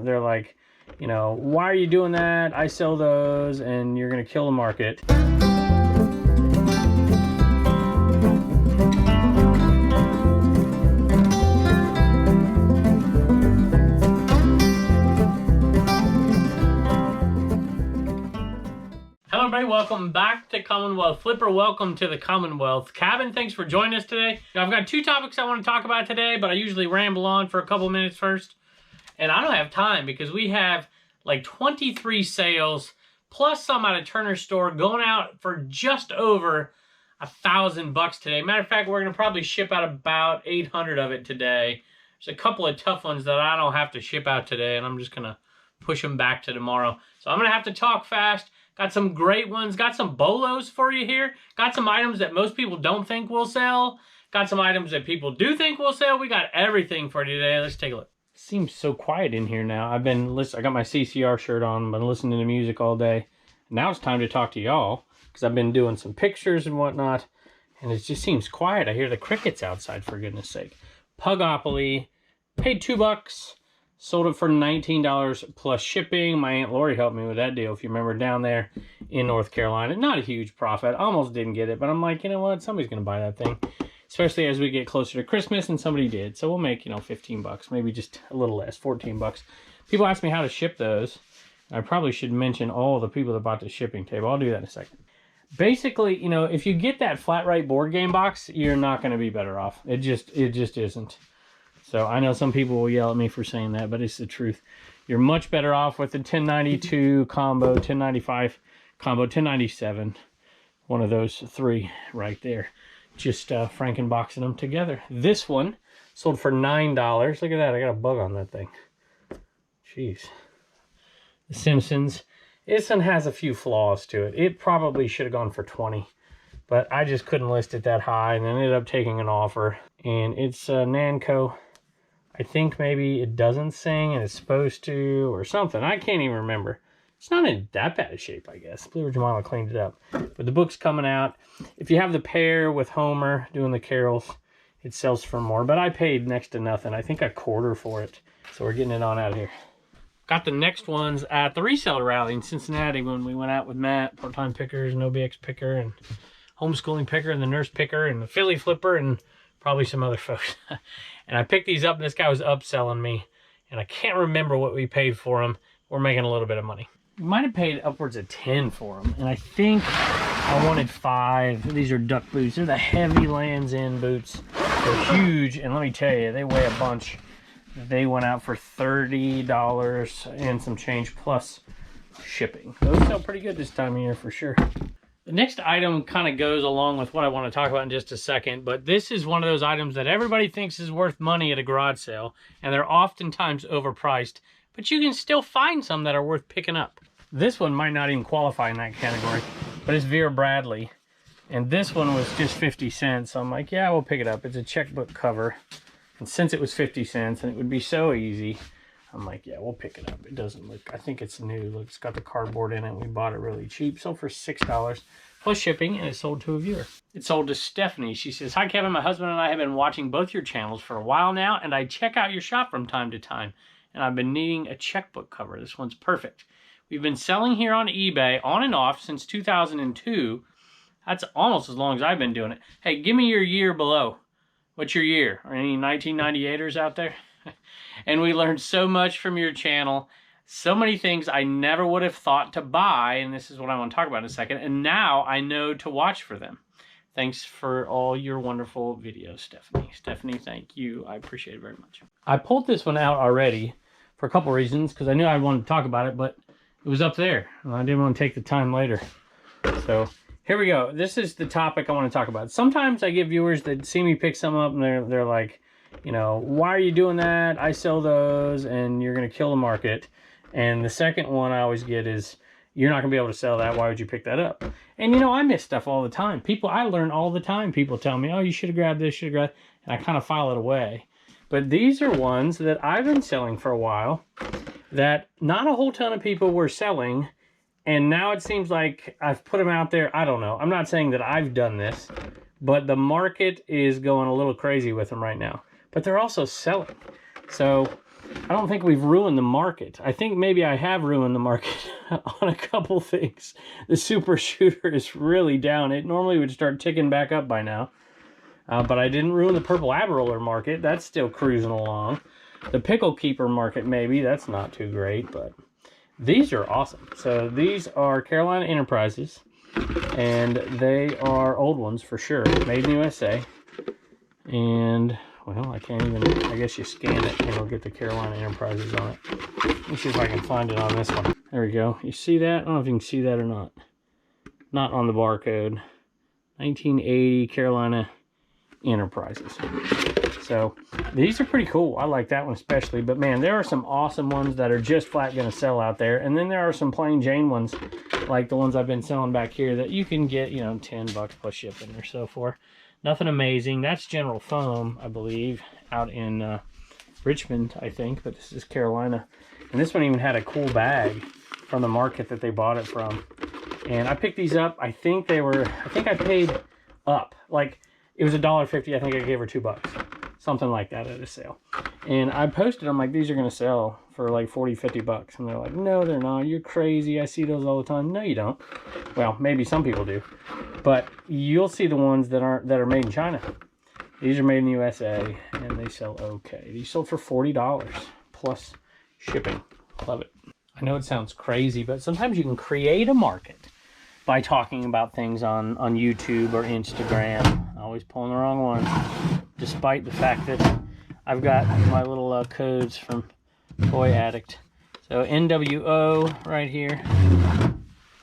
They're like, you know, why are you doing that? I sell those and you're going to kill the market. Hello everybody, welcome back to Commonwealth Flipper. Welcome to the Commonwealth cabin. Thanks for joining us today. Now, I've got two topics I want to talk about today, but I usually ramble on for a couple minutes first. And I don't have time because we have like 23 sales plus some at a Turner store going out for just over $1,000 today. Matter of fact, we're going to probably ship out about 800 of it today. There's a couple of tough ones that I don't have to ship out today, and I'm just going to push them back to tomorrow. So I'm going to have to talk fast. Got some great ones. Got some bolos for you here. Got some items that most people don't think will sell. Got some items that people do think will sell. We got everything for you today. Let's take a look. Seems so quiet in here now. I got my CCR shirt on, been listening to music all day. Now it's time to talk to y'all because I've been doing some pictures and whatnot, and it just seems quiet. I hear the crickets outside, for goodness sake. Pugopoly, paid $2, sold it for $19 plus shipping. My Aunt Lori helped me with that deal, if you remember, down there in North Carolina. Not a huge profit. Almost didn't get it, but I'm like, you know what? Somebody's going to buy that thing. Especially as we get closer to Christmas, and somebody did. So we'll make, you know, 15 bucks, maybe just a little less, 14 bucks. People ask me how to ship those. I probably should mention all the people that bought the shipping table. I'll do that in a second. Basically, you know, if you get that flat rate board game box, you're not going to be better off. It just isn't. So I know some people will yell at me for saying that, but it's the truth. You're much better off with the 1092 combo, 1095 combo, 1097. One of those three right there. Just Frankenboxing them together. This one sold for $9. Look at that. I got a bug on that thing. Jeez. The Simpsons. This one has a few flaws to it. It probably should have gone for 20, but I just couldn't list it that high and ended up taking an offer. And it's Namco. I think maybe it doesn't sing and it's supposed to or something. I can't even remember. It's not in that bad a shape, I guess. Blue Ridge Mama cleaned it up. But the book's coming out. If you have the pair with Homer doing the carols, it sells for more. But I paid next to nothing. I think $0.25 for it. So we're getting it on out of here. Got the next ones at the reseller rally in Cincinnati when we went out with Matt, part-time pickers, and OBX picker, and homeschooling picker, and the nurse picker, and the Philly flipper, and probably some other folks. And I picked these up, and this guy was upselling me. And I can't remember what we paid for them. We're making a little bit of money. We might have paid upwards of 10 for them, and I think I wanted 5. These are duck boots. They're the heavy Lands End boots. They're huge, and let me tell you, they weigh a bunch. They went out for $30 and some change plus shipping. Those sell pretty good this time of year for sure. The next item kind of goes along with what I want to talk about in just a second, but this is one of those items that everybody thinks is worth money at a garage sale, and they're oftentimes overpriced. But you can still find some that are worth picking up. This one might not even qualify in that category, but it's Vera Bradley. And this one was just 50 cents. So I'm like, yeah, we'll pick it up. It's a checkbook cover. And since it was 50 cents and it would be so easy, I'm like, yeah, we'll pick it up. It doesn't look, I think it's new. Look, it's got the cardboard in it. We bought it really cheap. Sold for $6 plus shipping, and it sold to a viewer. It sold to Stephanie. She says, hi, Kevin. My husband and I have been watching both your channels for a while now, and I check out your shop from time to time. And I've been needing a checkbook cover. This one's perfect. We've been selling here on eBay on and off since 2002. That's almost as long as I've been doing it. Hey, give me your year below. What's your year? Are any 1998ers out there? And we learned so much from your channel. So many things I never would have thought to buy, and this is what I want to talk about in a second. And now I know to watch for them. Thanks for all your wonderful videos, Stephanie. Stephanie, thank you. I appreciate it very much. I pulled this one out already for a couple reasons, because I knew I wanted to talk about it, but it was up there, and I didn't want to take the time later. So here we go. This is the topic I want to talk about. Sometimes I get viewers that see me pick some up, and they're like, you know, why are you doing that? I sell those, and you're going to kill the market. And the second one I always get is, you're not going to be able to sell that. Why would you pick that up? And, you know, I miss stuff all the time. I learn all the time. People tell me, oh, you should have grabbed this, should have grabbed, and I kind of file it away. But these are ones that I've been selling for a while that not a whole ton of people were selling. And now it seems like I've put them out there. I don't know. I'm not saying that I've done this, but the market is going a little crazy with them right now. But they're also selling. So I don't think we've ruined the market. I think maybe I have ruined the market on a couple things. The super shooter is really down. It normally would start ticking back up by now. But I didn't ruin the purple ab roller market. That's still cruising along. The pickle keeper market, maybe. That's not too great, but these are awesome. So these are Carolina Enterprises, and they are old ones for sure. Made in the USA. And, well, I can't even, I guess you scan it and it'll get the Carolina Enterprises on it. Let me see if I can find it on this one. There we go. You see that? I don't know if you can see that or not. Not on the barcode. 1980 Carolina Enterprises. So these are pretty cool. I like that one especially, but man, there are some awesome ones that are just flat going to sell out there. And then there are some plain Jane ones like the ones I've been selling back here that you can get, you know, 10 bucks plus shipping or so for. Nothing amazing. That's General Foam, I believe, out in Richmond, I think, but this is Carolina. And this one even had a cool bag from the market that they bought it from. And I picked these up. I think I paid up. Like, it was $1.50. I think I gave her $2. Something like that at a sale. And I posted them like, these are going to sell for like 40, 50 bucks. And they're like, no, they're not. You're crazy. I see those all the time. No, you don't. Well, maybe some people do. But you'll see the ones that are made in China. These are made in the USA and they sell okay. These sold for $40 plus shipping. Love it. I know it sounds crazy, but sometimes you can create a market by talking about things on YouTube or Instagram. Always pulling the wrong one, despite the fact that I've got my little codes from Toy Addict. So NWO right here.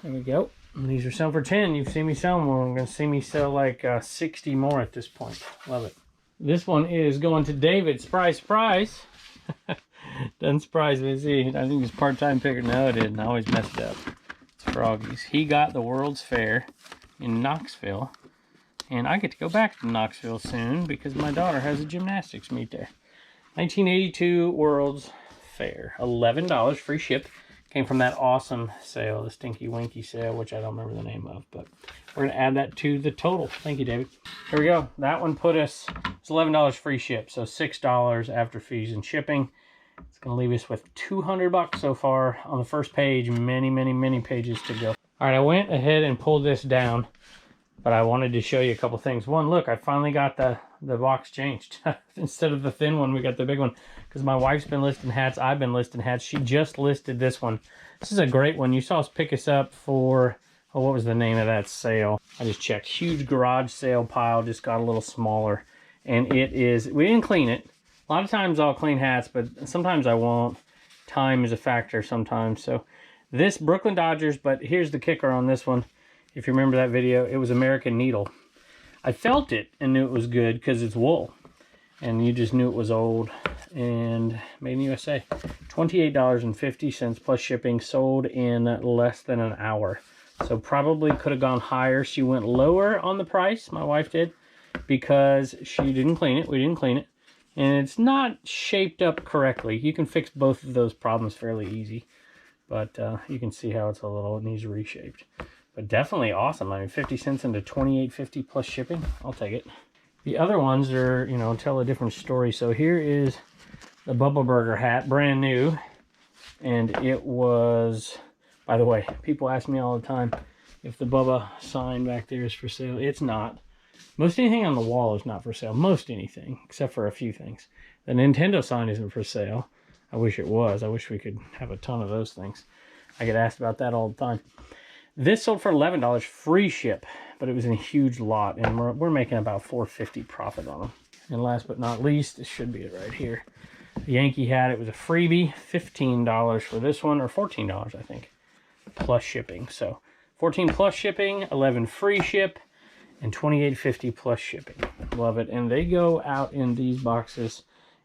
There we go. And these are selling for 10. You've seen me sell more. I'm going to see me sell like 60 more at this point. Love it. This one is going to David. Surprise, surprise. Doesn't surprise me. See, I think it's part-time picker. No, it didn't. I always messed up. It's Froggies. He got the World's Fair in Knoxville. And I get to go back to Knoxville soon because my daughter has a gymnastics meet there. 1982 World's Fair. $11 free ship. Came from that awesome sale, the Stinky Winky sale, which I don't remember the name of, but we're going to add that to the total. Thank you, David. Here we go. That one put us, it's $11 free ship, so $6 after fees and shipping. It's going to leave us with 200 bucks so far on the first page. Many, many, many pages to go. All right, I went ahead and pulled this down, but I wanted to show you a couple things. One, look, I finally got the box changed. Instead of the thin one, we got the big one. Because my wife's been listing hats, I've been listing hats. She just listed this one. This is a great one. You saw us pick us up for, oh, what was the name of that sale? I just checked. Huge garage sale pile, just got a little smaller. And it is, we didn't clean it. A lot of times I'll clean hats, but sometimes I won't. Time is a factor sometimes. So this Brooklyn Dodgers, but here's the kicker on this one. If you remember that video, it was American Needle. I felt it and knew it was good because it's wool. And you just knew it was old. And made in the USA. $28.50 plus shipping. Sold in less than an hour. So probably could have gone higher. She went lower on the price, my wife did, because she didn't clean it. We didn't clean it. And it's not shaped up correctly. You can fix both of those problems fairly easy. But you can see how it's a little, it needs reshaped. But definitely awesome. I mean, 50 cents into $28.50 plus shipping. I'll take it. The other ones are, you know, tell a different story. So here is the Bubba Burger hat, brand new. And it was, by the way, people ask me all the time if the Bubba sign back there is for sale. It's not. Most anything on the wall is not for sale. Most anything, except for a few things. The Nintendo sign isn't for sale. I wish it was. I wish we could have a ton of those things. I get asked about that all the time. This sold for $11 free ship, but it was in a huge lot, and we're making about $4.50 profit on them. And last but not least, this should be it right here. The Yankee hat, it was a freebie, $15 for this one, or $14, I think, plus shipping. So 14 plus shipping, 11 free ship, and $28.50 plus shipping. Love it. And they go out in these boxes.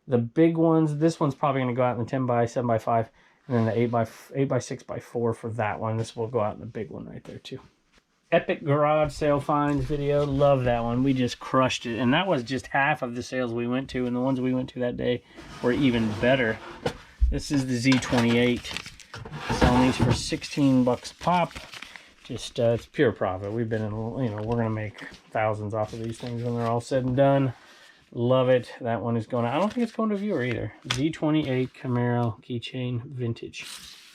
The big ones, this one's probably going to go out in the 10 by 7 by 5. And then the 8 by 6 by 4 for that one. This will go out in the big one right there too. Epic garage sale finds video. Love that one. We just crushed it. And that was just half of the sales we went to. And the ones we went to that day were even better. This is the Z28. Selling these for 16 bucks pop. Just, it's pure profit. We've been in, you know, we're going to make thousands off of these things when they're all said and done. Love it. That one is going, I don't think it's going to viewer either. Z28 Camaro keychain vintage.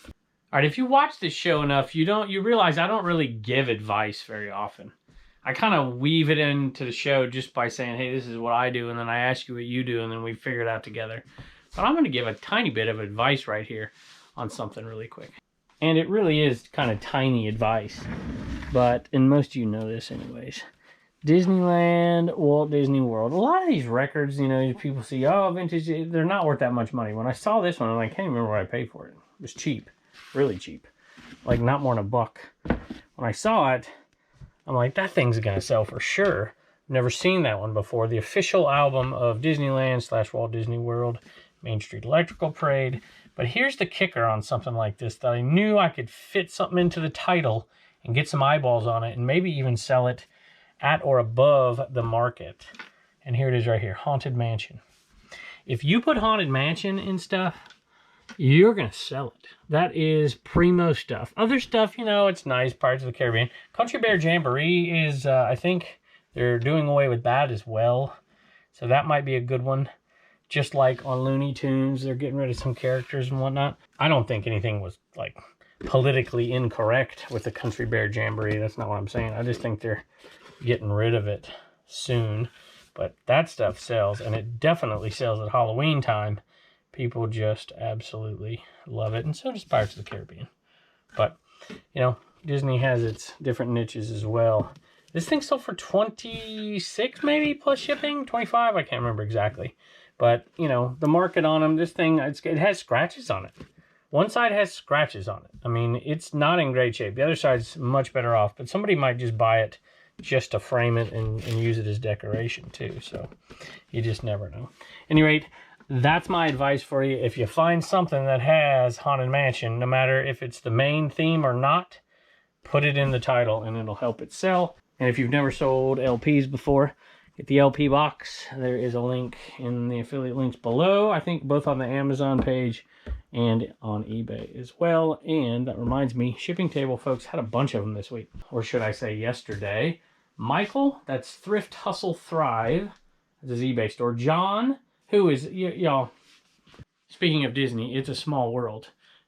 All right, if you watch this show enough, you realize I don't really give advice very often. I kind of weave it into the show just by saying, hey, this is what I do, and then I ask you what you do, and then we figure it out together. But I'm going to give a tiny bit of advice right here on something really quick. And it really is kind of tiny advice, and most of you know this anyways. Disneyland, Walt Disney World. A lot of these records, you know, people see, oh, vintage, they're not worth that much money. When I saw this one, I'm like, I can't remember what I paid for it. It was cheap, really cheap. Like not more than $1. When I saw it, I'm like, that thing's gonna sell for sure. Never seen that one before. The official album of Disneyland / Walt Disney World, Main Street Electrical Parade. But here's the kicker on something like this, that I knew I could fit something into the title and get some eyeballs on it and maybe even sell it at or above the market. And here it is right here, Haunted Mansion. If you put Haunted Mansion in stuff, you're gonna sell it. That is primo stuff. Other stuff, you know, it's nice, Pirates of the Caribbean. Country Bear Jamboree is, I think they're doing away with that as well. So that might be a good one. Just like on Looney Tunes, they're getting rid of some characters and whatnot. I don't think anything was like politically incorrect with the Country Bear Jamboree. That's not what I'm saying. I just think they're getting rid of it soon. But that stuff sells, and it definitely sells at Halloween time. People just absolutely love it, and so does Pirates of the Caribbean. But, you know, Disney has its different niches as well. This thing sold for $26 maybe, plus shipping, 25, I can't remember exactly. But, you know, the market on them, this thing, it has scratches on it. One side has scratches on it. I mean, it's not in great shape. The other side's much better off, but somebody might just buy it just to frame it and use it as decoration too. So you just never know. At any rate, that's my advice for you. If you find something that has Haunted Mansion, no matter if it's the main theme or not, put it in the title and it'll help it sell. And if you've never sold LPs before, get the LP box. There is a link in the affiliate links below. I think both on the Amazon page and on eBay as well. And that reminds me, Shipping Table folks had a bunch of them this week, or should I say yesterday. Michael, that's Thrift Hustle Thrive, that's his eBay store. John, who is, y'all, speaking of Disney, it's a small world.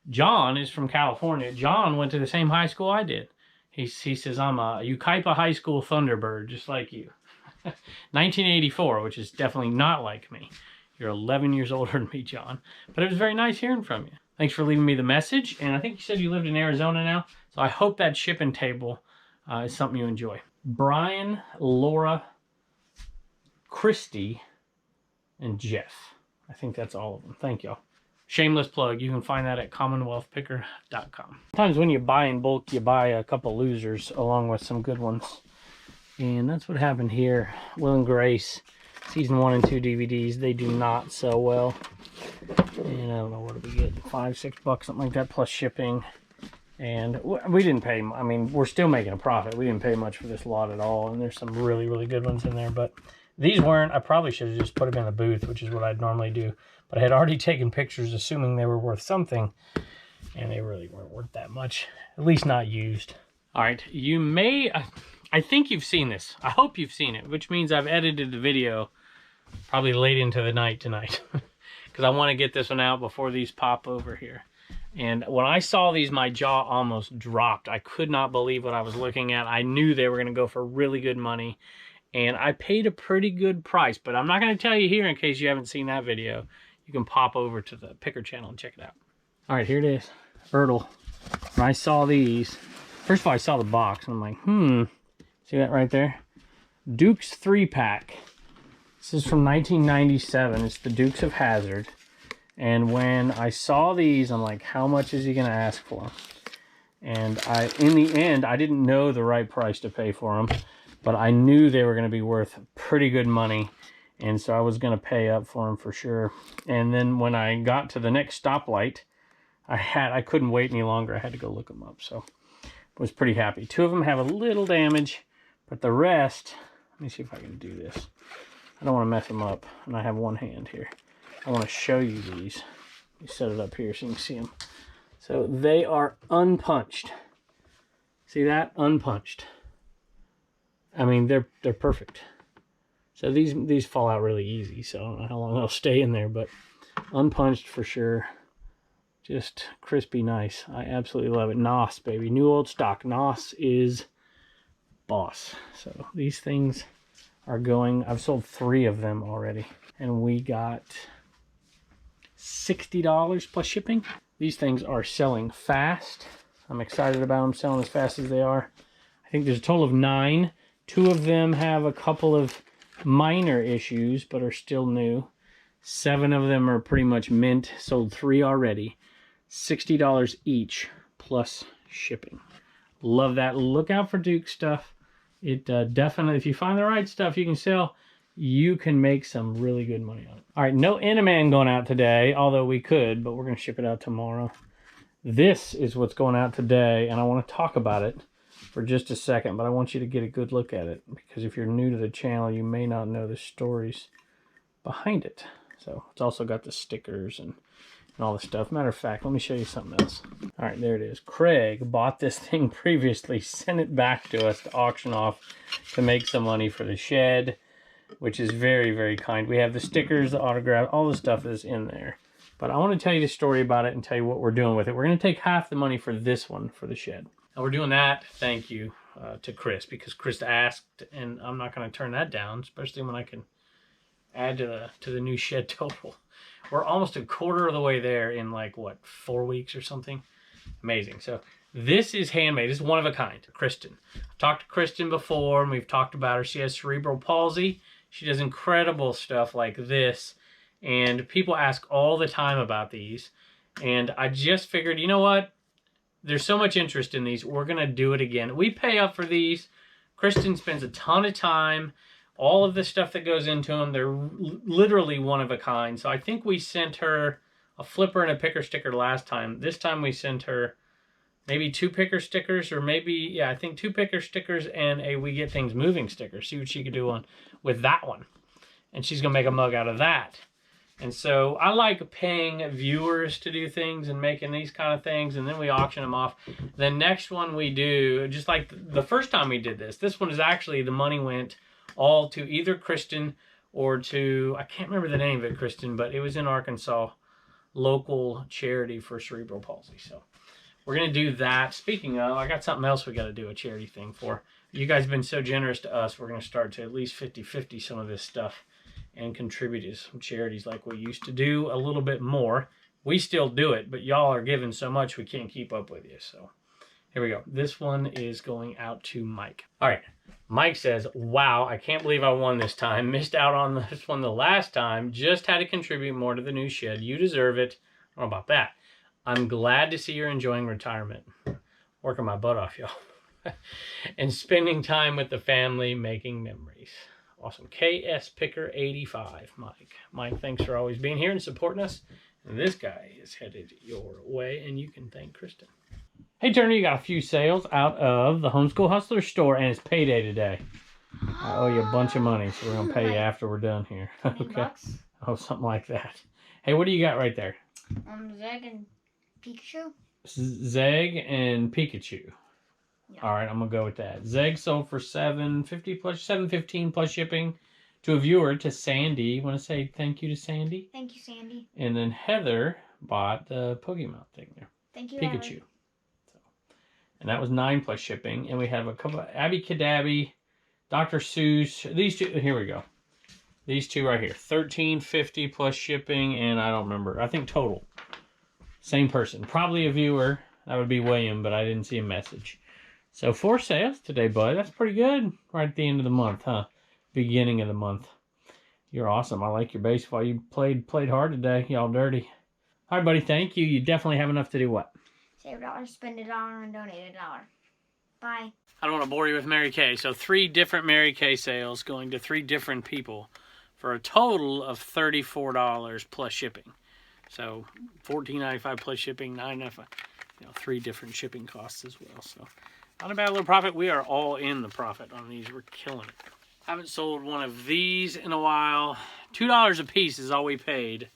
John is from California. John went to the same high school I did. He says, I'm a Yucaipa High School Thunderbird, just like you. 1984, which is definitely not like me. You're 11 years older than me, John. But it was very nice hearing from you. Thanks for leaving me the message. And I think you said you lived in Arizona now. So I hope that Shipping Table is something you enjoy. Brian, Laura, Christy, and Jeff. I think that's all of them. Thank y'all. Shameless plug. You can find that at commonwealthpicker.com. Sometimes when you buy in bulk, you buy a couple losers along with some good ones. And that's what happened here. Will and Grace, season 1 and 2 DVDs. They do not sell well. And I don't know, what did we get? $5, $6, something like that, plus shipping. And we didn't pay, I mean, we're still making a profit. We didn't pay much for this lot at all. And there's some really, really good ones in there. But these weren't, I probably should have just put them in the booth, which is what I'd normally do. But I had already taken pictures assuming they were worth something. And they really weren't worth that much. At least not used. All right, you may, I think you've seen this. I hope you've seen it, which means I've edited the video probably late into the night tonight. Because I want to get this one out before these pop over here. And when I saw these, my jaw almost dropped. I could not believe what I was looking at. I knew they were going to go for really good money. And I paid a pretty good price. But I'm not going to tell you here in case you haven't seen that video. You can pop over to the Picker channel and check it out. All right, here it is. Ertl. When I saw these, first of all, I saw the box. And I'm like, see that right there? Dukes 3-pack. This is from 1997. It's the Dukes of Hazzard. And when I saw these, I'm like, how much is he going to ask for them? And in the end, I didn't know the right price to pay for them, but I knew they were going to be worth pretty good money. And so I was going to pay up for them for sure. And then when I got to the next stoplight, I couldn't wait any longer. I had to go look them up. So I was pretty happy. 2 of them have a little damage, but the rest, let me see if I can do this. I don't want to mess them up. And I have one hand here. I want to show you these. Let me set it up here so you can see them. So they are unpunched. See that? Unpunched. I mean, they're perfect. So these fall out really easy, so I don't know how long they'll stay in there, but unpunched for sure. Just crispy nice. I absolutely love it. NOS, baby. New old stock. NOS is boss. So these things are going, I've sold 3 of them already. And we got $60 plus shipping. These things are selling fast. I'm excited about them selling as fast as they are. I think there's a total of 9. 2 of them have a couple of minor issues, but are still new. 7 of them are pretty much mint. Sold 3 already. $60 each plus shipping. Love that. Look out for Duke stuff. It definitely, if you find the right stuff you can sell, you can make some really good money on it. All right, no Inaman going out today, although we could, but we're going to ship it out tomorrow. This is what's going out today, and I want to talk about it for just a second, but I want you to get a good look at it, because if you're new to the channel, you may not know the stories behind it. So it's also got the stickers and all the stuff. Matter of fact, let me show you something else. All right, there it is. Craig bought this thing previously, sent it back to us to auction off to make some money for the shed, which is very, very kind. We have the stickers, the autograph, all the stuff is in there. But I want to tell you the story about it and tell you what we're doing with it. We're going to take half the money for this one, for the shed. And we're doing that, thank you to Chris, because Chris asked, and I'm not going to turn that down, especially when I can add to the new shed total. We're almost a quarter of the way there in like, what, 4 weeks or something? Amazing. So this is handmade. This is one of a kind. Kristen. I've talked to Kristen before, and we've talked about her. She has cerebral palsy. She does incredible stuff like this. And people ask all the time about these. And I just figured, you know what? There's so much interest in these. We're going to do it again. We pay up for these. Kristen spends a ton of time. All of the stuff that goes into them, they're literally one of a kind. So I think we sent her a flipper and a picker sticker last time. This time we sent her maybe 2 picker stickers, or maybe, yeah, I think 2 picker stickers and a We Get Things Moving sticker. See what she could do with that one. And she's going to make a mug out of that. And so I like paying viewers to do things and making these kind of things, and then we auction them off. The next one we do, just like the first time we did this one is actually, the money went all to either Kristen or to, I can't remember the name of it, Kristen, but it was in Arkansas, local charity for cerebral palsy. So we're going to do that. Speaking of, I got something else we got to do a charity thing for. You guys have been so generous to us, we're going to start to at least 50-50 some of this stuff and contribute to some charities like we used to do, a little bit more. We still do it, but y'all are giving so much we can't keep up with you. So here we go. This one is going out to Mike. All right. Mike says, wow, I can't believe I won this time. Missed out on this one the last time. Just had to contribute more to the new shed. You deserve it. I don't know about that. I'm glad to see you're enjoying retirement. Working my butt off, y'all. And spending time with the family, making memories. Awesome. KS Picker 85, Mike. Mike, thanks for always being here and supporting us. And this guy is headed your way, and you can thank Kristen. Hey, Turner, you got a few sales out of the Homeschool Hustler store, and it's payday today. I owe you a bunch of money, so we're going to pay you after we're done here. Okay. Oh, something like that. Hey, what do you got right there? Zeg and Pikachu. Zeg and Pikachu. Yeah. All right, I'm going to go with that. Zeg sold for $7.15 plus shipping to a viewer, to Sandy. You want to say thank you to Sandy? Thank you, Sandy. And then Heather bought the Pokemon thing there. Thank you, Pikachu. Heather. And that was $9 plus shipping. And we have a couple of Abby Cadabby, Dr. Seuss. These two, here we go. These two right here. $13.50 plus shipping, and I don't remember. I think total. Same person. Probably a viewer. That would be William, but I didn't see a message. So 4 sales today, bud. That's pretty good. Right at the end of the month, huh? Beginning of the month. You're awesome. I like your baseball. You played hard today. Y'all dirty. All right, buddy. Thank you. You definitely have enough to do what? Save $1, spend $1, and donate $1. Bye. I don't want to bore you with Mary Kay. So 3 different Mary Kay sales going to 3 different people for a total of $34 plus shipping. So $14.95 plus shipping, $9.95. You know, 3 different shipping costs as well. So not a bad little profit. We are all in the profit on these. We're killing it. Haven't sold one of these in a while. $2 a piece is all we paid.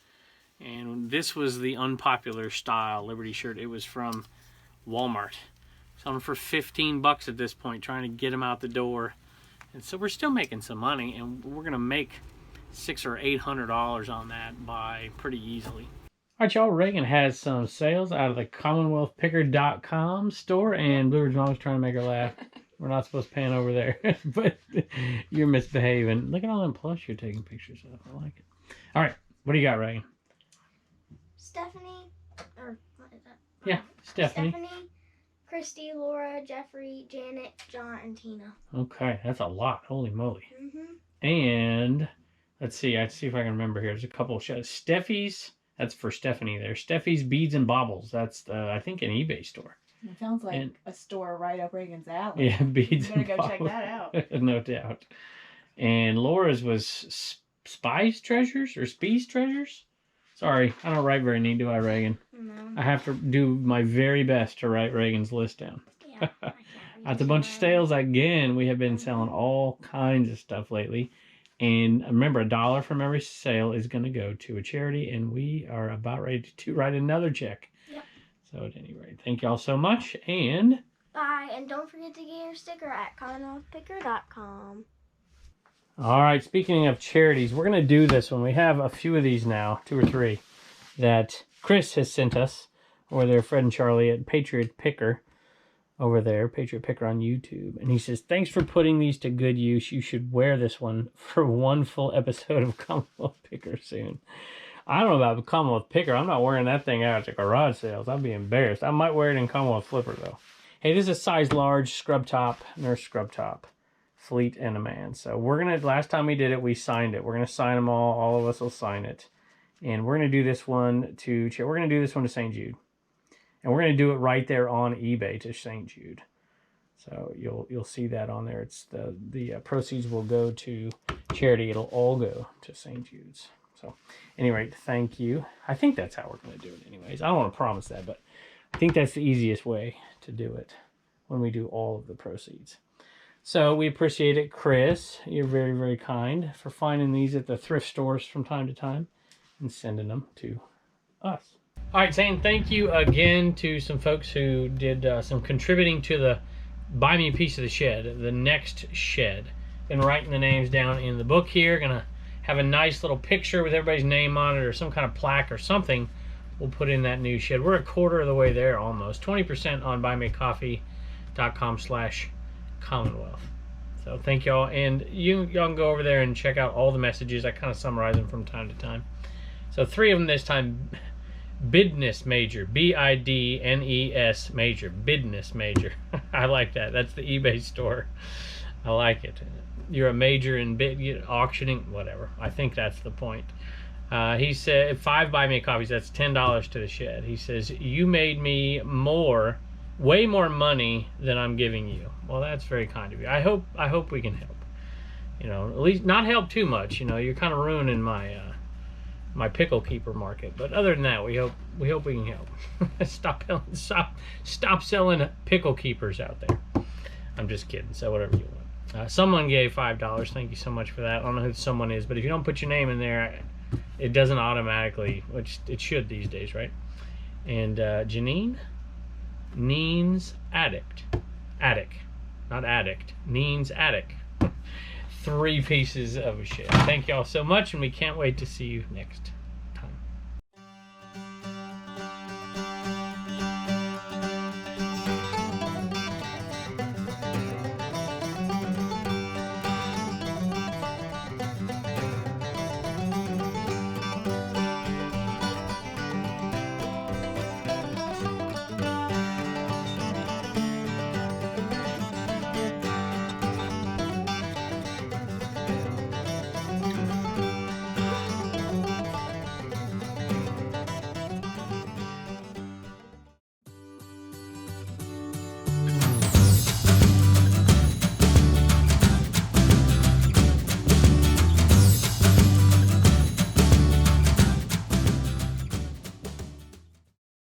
And this was the unpopular style Liberty shirt. It was from Walmart. Selling for $15 at this point, trying to get them out the door And so we're still making some money, and we're going to make $600 or $800 on that by pretty easily. All right, y'all, Reagan has some sales out of the CommonwealthPicker.com store, and Blue Ridge Mom's trying to make her laugh. We're not supposed to pan over there, but you're misbehaving. Look at all them plush you're taking pictures of. I like it. All right, what do you got, Reagan? Stephanie, or what is that? Yeah, Stephanie. Stephanie, Christy, Laura, Jeffrey, Janet, John, and Tina. Okay, that's a lot. Holy moly. Mm-hmm. And let's see. I see if I can remember here. There's a couple of shows. Steffi's. That's for Stephanie there. Steffi's Beads and Baubles. That's, I think, an eBay store. It sounds like a store right up Reagan's alley. Yeah, Beads and Better go check Baubles. that out. No doubt. And Laura's was Spies Treasures or Spees Treasures? Sorry, I don't write very neat, do I, Reagan? No. I have to do my very best to write Reagan's list down. Yeah, I can't read That's a bunch of sales again. We have been selling all kinds of stuff lately. And remember, $1 from every sale is going to go to a charity, and we are about ready to write another check. Yep. So at any rate, thank y'all so much, and bye. And don't forget to get your sticker at CommonwealthPicker.com. all right, speaking of charities, we're going to do this one. We have a few of these now, 2 or 3, that Chris has sent us, or their Fred and Charlie at Patriot Picker. Over there, Patriot Picker on YouTube. And he says, thanks for putting these to good use. You should wear this one for one full episode of Commonwealth Picker soon. I don't know about Commonwealth Picker. I'm not wearing that thing out at the garage sales. I'd be embarrassed. I might wear it in Commonwealth Flipper, though. Hey, this is a size large scrub top, nurse scrub top, fleet and a man. So we're going to, last time we did it, we signed it. We're going to sign them all. All of us will sign it. And we're going to do this one to, we're going to do this one to St. Jude. And we're going to do it right there on eBay to St. Jude. So you'll see that on there. It's the proceeds will go to charity. It'll all go to St. Jude's. So anyway, thank you. I think that's how we're going to do it anyways. I don't want to promise that, but I think that's the easiest way to do it when we do all of the proceeds. So we appreciate it, Chris. You're very, very kind for finding these at the thrift stores from time to time and sending them to us. All right, saying thank you again to some folks who did some contributing to the Buy Me a Piece of the Shed, the next shed. Been writing the names down in the book here. Gonna have a nice little picture with everybody's name on it or some kind of plaque or something we'll put in that new shed. We're a quarter of the way there almost. 20% on buymeacoffee.com/Commonwealth. So thank y'all. And y'all can go over there and check out all the messages. I kind of summarize them from time to time. So 3 of them this time. Bidness Major, BIDNES Major, Bidness Major. I like that. That's the eBay store. I like it. You're a major in bid auctioning, whatever. I think that's the point. He said 5 Buy Me a Coffees. That's $10 to the shed. He says you made me way more money than I'm giving you. Well, that's very kind of you. I hope we can help. You know, at least not help too much. You know, you're kind of ruining my my pickle keeper market, but other than that, we hope we can help. Stop selling pickle keepers out there. I'm just kidding. So whatever you want. Someone gave $5. Thank you so much for that. I don't know who someone is, but if you don't put your name in there, it doesn't automatically, which it should these days, right? And Janine, Neen's Addict, not addict. Neen's Addict. 3 pieces of a shed. Thank y'all so much, and we can't wait to see you next.